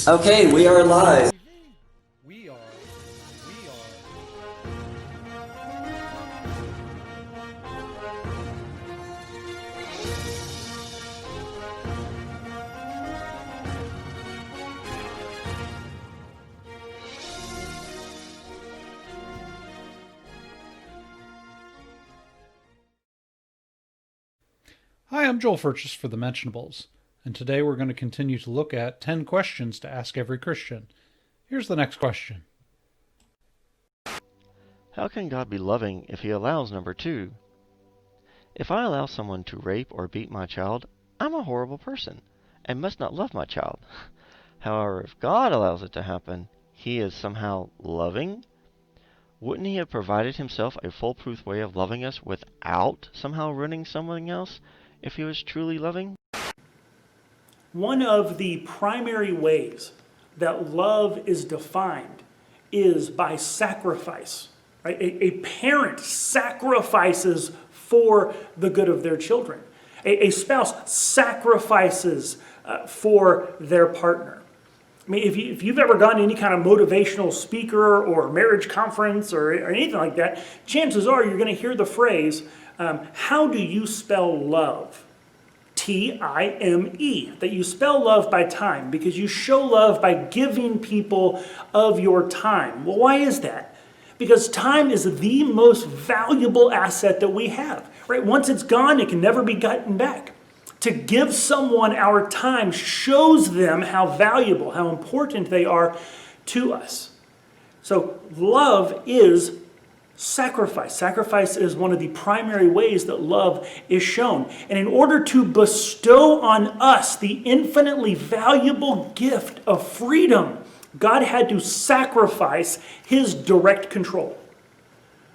Okay, we are live. We are. We are. Hi, I'm Joel Furchess for the Mentionables, and today we're going to continue to look at 10 questions to ask every Christian. Here's the next question. How can God be loving if he allows number 2? If I allow someone to rape or beat my child, I'm a horrible person and must not love my child. However, if God allows it to happen, he is somehow loving? Wouldn't he have provided himself a foolproof way of loving us without somehow ruining something else if he was truly loving? One of the primary ways that love is defined is by sacrifice. Right? A parent sacrifices for the good of their children. A spouse sacrifices for their partner. I mean, if you've ever gone to any kind of motivational speaker or marriage conference or anything like that, chances are you're going to hear the phrase, how do you spell love? Time, that you spell love by time, because you show love by giving people of your time. Well, why is that? Because time is the most valuable asset that we have, right? Once it's gone, it can never be gotten back. To give someone our time shows them how valuable, how important they are to us. So love is sacrifice. Sacrifice is one of the primary ways that love is shown. And in order to bestow on us the infinitely valuable gift of freedom, God had to sacrifice his direct control.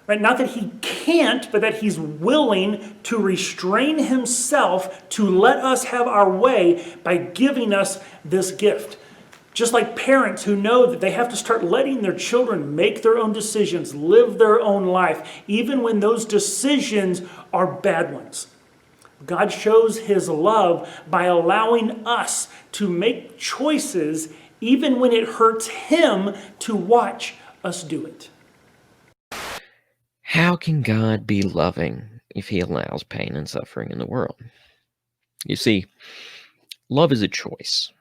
Right? Not that he can't, but that he's willing to restrain himself to let us have our way by giving us this gift. Just like parents who know that they have to start letting their children make their own decisions, live their own life, even when those decisions are bad ones. God shows his love by allowing us to make choices even when it hurts him to watch us do it. How can God be loving if he allows pain and suffering in the world? You see, love is a choice.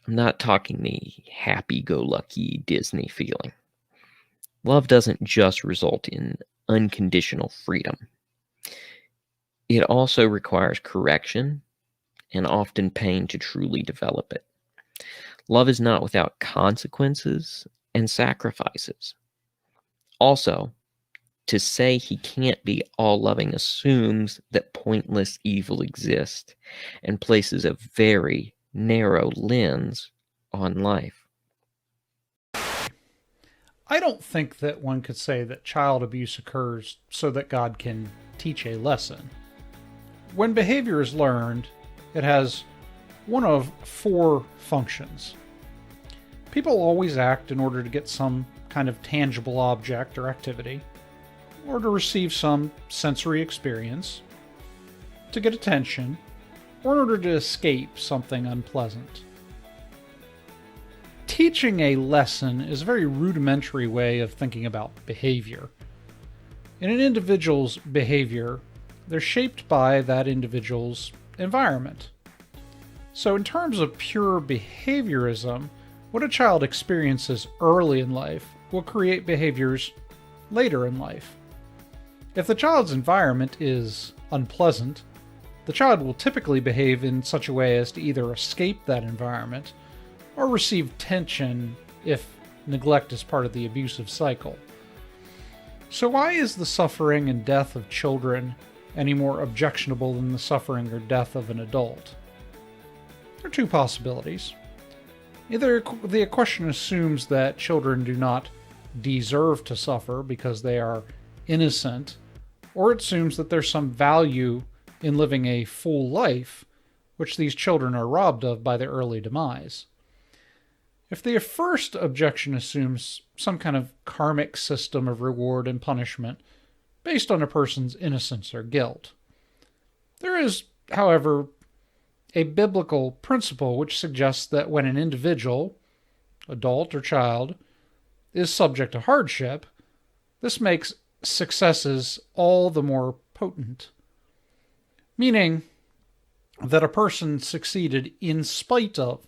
I'm not talking the happy-go-lucky Disney feeling. Love doesn't just result in unconditional freedom. It also requires correction and often pain to truly develop it. Love is not without consequences and sacrifices. Also, to say he can't be all-loving assumes that pointless evil exists and places a very narrow lens on life. I don't think that one could say that child abuse occurs so that God can teach a lesson. When behavior is learned, it has one of 4 functions. People always act in order to get some kind of tangible object or activity, or to receive some sensory experience, to get attention, or in order to escape something unpleasant. Teaching a lesson is a very rudimentary way of thinking about behavior. In an individual's behavior, they're shaped by that individual's environment. So in terms of pure behaviorism, what a child experiences early in life will create behaviors later in life. If the child's environment is unpleasant, the child will typically behave in such a way as to either escape that environment or receive tension if neglect is part of the abusive cycle. So why is the suffering and death of children any more objectionable than the suffering or death of an adult? There are 2 possibilities. Either the question assumes that children do not deserve to suffer because they are innocent, or it assumes that there's some value in living a full life, which these children are robbed of by their early demise. If the first objection assumes some kind of karmic system of reward and punishment based on a person's innocence or guilt, there is, however, a biblical principle which suggests that when an individual, adult or child, is subject to hardship, this makes successes all the more potent. Meaning that a person succeeded in spite of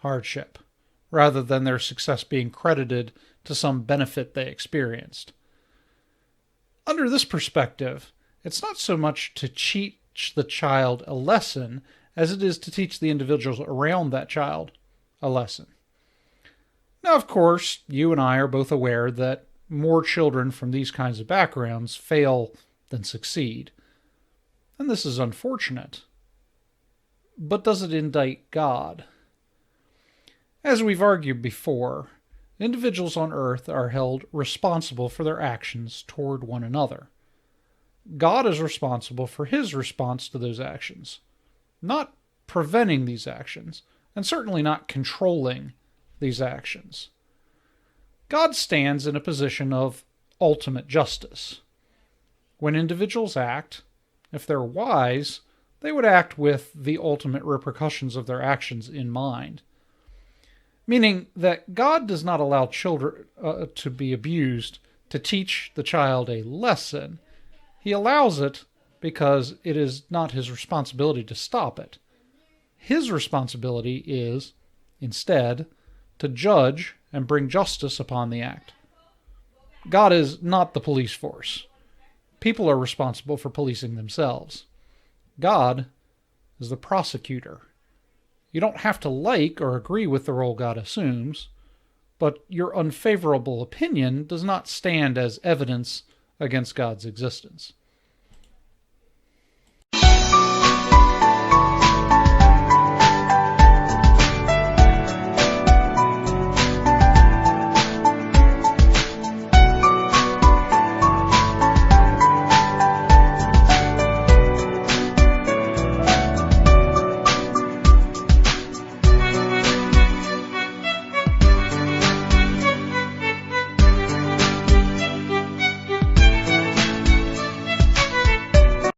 hardship, rather than their success being credited to some benefit they experienced. Under this perspective, it's not so much to teach the child a lesson as it is to teach the individuals around that child a lesson. Now, of course, you and I are both aware that more children from these kinds of backgrounds fail than succeed. And this is unfortunate. But does it indict God? As we've argued before, individuals on earth are held responsible for their actions toward one another. God is responsible for his response to those actions, not preventing these actions, and certainly not controlling these actions. God stands in a position of ultimate justice. When individuals act, if they're wise, they would act with the ultimate repercussions of their actions in mind. Meaning that God does not allow children to be abused to teach the child a lesson. He allows it because it is not his responsibility to stop it. His responsibility is, instead, to judge and bring justice upon the act. God is not the police force. People are responsible for policing themselves. God is the prosecutor. You don't have to like or agree with the role God assumes, but your unfavorable opinion does not stand as evidence against God's existence.